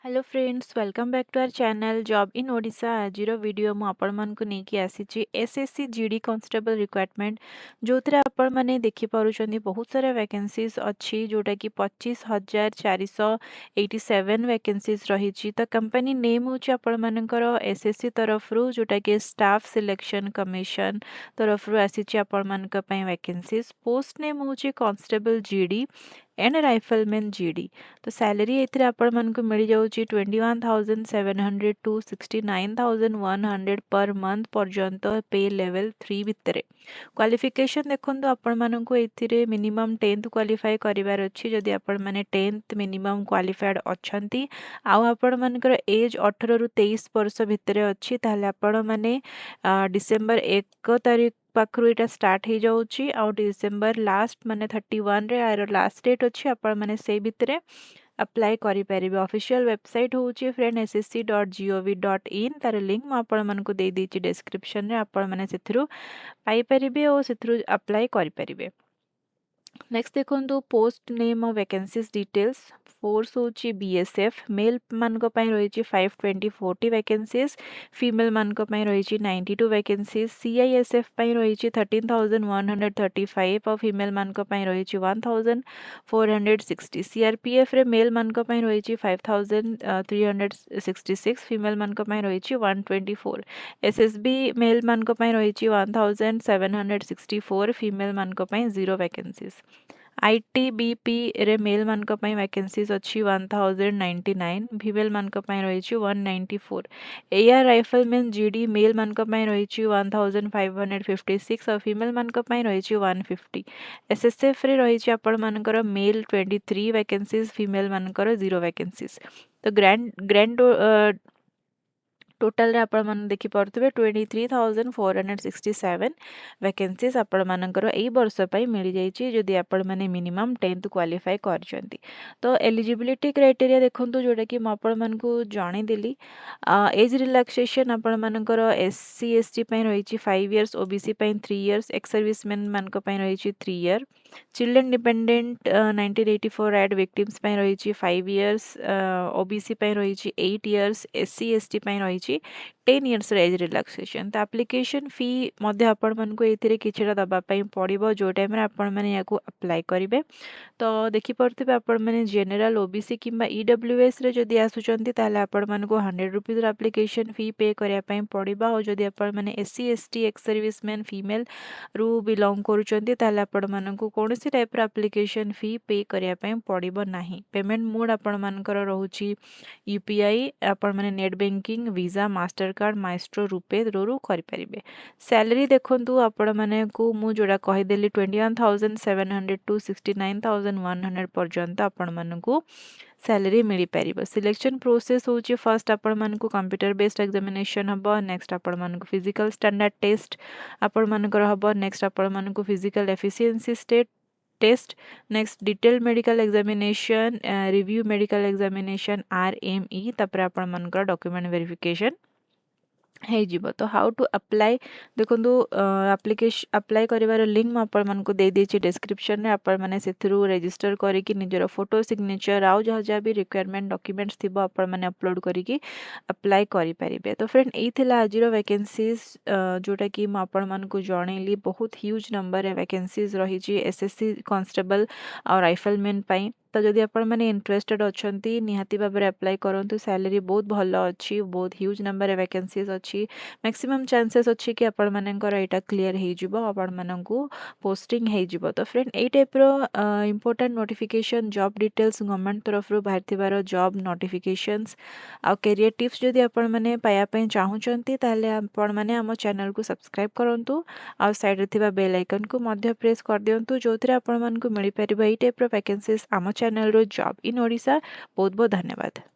Hello friends, welcome back to our channel job in Odisha. आज video मु आपण मानकु नेकी आसीची एसएससी जीडी कांस्टेबल रिक्वायरमेंट जो आपण माने देखि पारुचंदी बहुत सारा वैकेंसीज अच्छी जोटा कि 25,487 वैकेंसीज रही। तो कंपनी नेम होची आपण मानकर एसएससी तरफ रु जोटा कि स्टाफ सिलेक्शन कमीशन तरफ रु आसीची आपण मानक पई वैकेंसीज। पोस्ट नेम होची constable GD and rifleman GD. तो सैलरी एथिरे आपण मानकु मिल जाउची 21,700 टू 69,100 पर मंथ पर्यंत पे लेवल 3 भितरे। क्वालिफिकेशन देखंतु आपण मानकु एथिरे मिनिमम 10th क्वालिफाई करिवार अछि। जदि आपण माने 10th मिनिमम क्वालिफाइड अछंती आ आपण मानकर एज 18 रु 23 वर्ष भितरे अछि ताले आपण माने डिसेंबर 1 तारिख पाखरु एटा स्टार्ट हो जाउची आ डिसेंबर लास्ट माने 31 रे आरो लास्ट डेट अछि। आपण माने से भितरे अप्लाई करि परिबे। ऑफिशियल वेबसाइट होची फ्रेंड ssc.gov.in तार लिंक म आपण मानकु दे देची डिस्क्रिप्शन रे। आपण माने सेथरु पाई परिबे ओ सेथरु अप्लाई करि परिबे। नेक्स्ट देखो post name vacancies details. Force होची बीएसएफ मेल मान रही 520 वैकेंसीज, फीमेल मान रही 92 वैकेंसीज। सीआईएसएफ रही 13,135 और फीमेल मान रही 1,460। सीआरपीएफ रे मेल मान रही 5,366, फीमेल मान रही 124। एसएसबी मेल मान रही 1,764, फीमेल मान 0 वैकेंसीज। आईटीबीपी रे मेल मान वैकेंसीज अच्छी 1099, फीमेल मान रही 194। एआर राइफलमैन जीडी मेल मान रही 1556 और फीमेल मान रही 150। एसएसएफ रे रही आपण मानकर मेल 23 वैकेंसीज, फीमेल मानकर 0 वैकेंसीज। तो ग्रैंड टोटल रे आपण मन देखि परथबे 23,467 वैकेंसीज आपण मानकर एई वर्ष पई मिली जाईची जदि आपण माने मिनिमम 10th क्वालिफाई करचंती। तो एलिजिबिलिटी क्राइटेरिया देखंतु जोटा कि म आपण मानकु जानि देली। एज रिलैक्सेशन आपण मानकर एससी एसटी पई रहिची 5 इयर्स, ओबीसी पई 3 इयर्स, एक्स सर्विसमैन मानक पई रहिची 3 इयर। चिल्ड्रन डिपेंडेंट 1984 एड विक्टिम्स पई रहिची 5 इयर्स, ओबीसी पई रहिची 8 इयर्स, एससी एसटी पई रहिची 10 इयर्स एज रिलैक्सेशन। तो एप्लिकेशन फी मध्य आपण मानकु एथिरे किछटा दबा पई पड़िबो जो टाइम रे आपण माने याकू अप्लाई करिवे। तो देखि परथिबे आपण माने जनरल ओबीसी किंबा ईडब्ल्यूएस रे जदि आसुचंती ताले आपण मानकु 100 रुपीस रे एप्लिकेशन फी पे करिया पई पड़िबा। और जदि आपण माने SC ST ex serviceman female रु बिलोंग करूचंती ताले आपण मानकु कोनोसी टाइप रे एप्लिकेशन फी पे करिया पई पड़िबो नाही। पेमेंट मोड आपण मानकर रहूची यूपीआई, आपण माने net banking, Visa, Mastercard, Maestro, RuPay रो करि परिबे। सैलरी देखंतु आपण माने को मु जोडा कहि देली 21,700 टू 69,100 पर्यंत आपण मानकु सैलरी मिली पारिबो। सिलेक्शन प्रोसेस होची फर्स्ट आपण मानकु कंप्यूटर बेस्ड एग्जामिनेशन हबो। नेक्स्ट आपण मानकु फिजिकल स्टैंडर्ड टेस्ट आपण मानकर हबो। नेक्स्ट आपण मानकु physical efficiency state test. Next detail medical examination, review medical examination RME, तापर आपण मानकर डॉक्यूमेंट वेरिफिकेशन है जीवो। तो हाउ टू अप्लाई देखंतु एप्लिकेशन अप्लाई करिवार लिंक म आपण मानकु दे देछि डिस्क्रिप्शन रे। आपण माने सेथरु रजिस्टर करिकि निजर फोटो सिग्नेचर आउ जहा जहा भी रिक्वायरमेंट डॉक्यूमेंट्स थिबो आपण माने अपलोड करिकि अप्लाई करि परिबे। तो फ्रेंड एई थिला आजिरो वैकेंसीज जोटा कि म आपण मानकु जणैली। बहुत ह्यूज नंबर रे वैकेंसीज रहिछि एसएससी कांस्टेबल और राइफलमैन पई। तो जदि आपण माने इंटरेस्टेड अछंती निहाती भाबरे अप्लाई करंतु। सैलरी बहुत भलो अछि, बहुत ह्यूज नंबर रे वैकेंसीज अछि। मैक्सिमम चांसेस अछि कि आपण मानकर एटा क्लियर हे जिवो, आपण मानकु पोस्टिंग हे जिवो। तो फ्रेंड एई टाइप रो important notification job details government तरफ रो बाहरथिबार जॉब नोटिफिकेशंस आ करियर टिप्स जदि आपण माने पाया पय चाहुचंती ताले आपण माने हम चैनल को सब्सक्राइब करंतु आ साइड रे थिबा बेल आइकन को मध्य प्रेस कर दियंतु जोथिरे आपण मानकु मिली परिबा एई टाइप रो वैकेंसीज हम चैनल रो जॉब इन ओडिशा। बहुत बहुत धन्यवाद।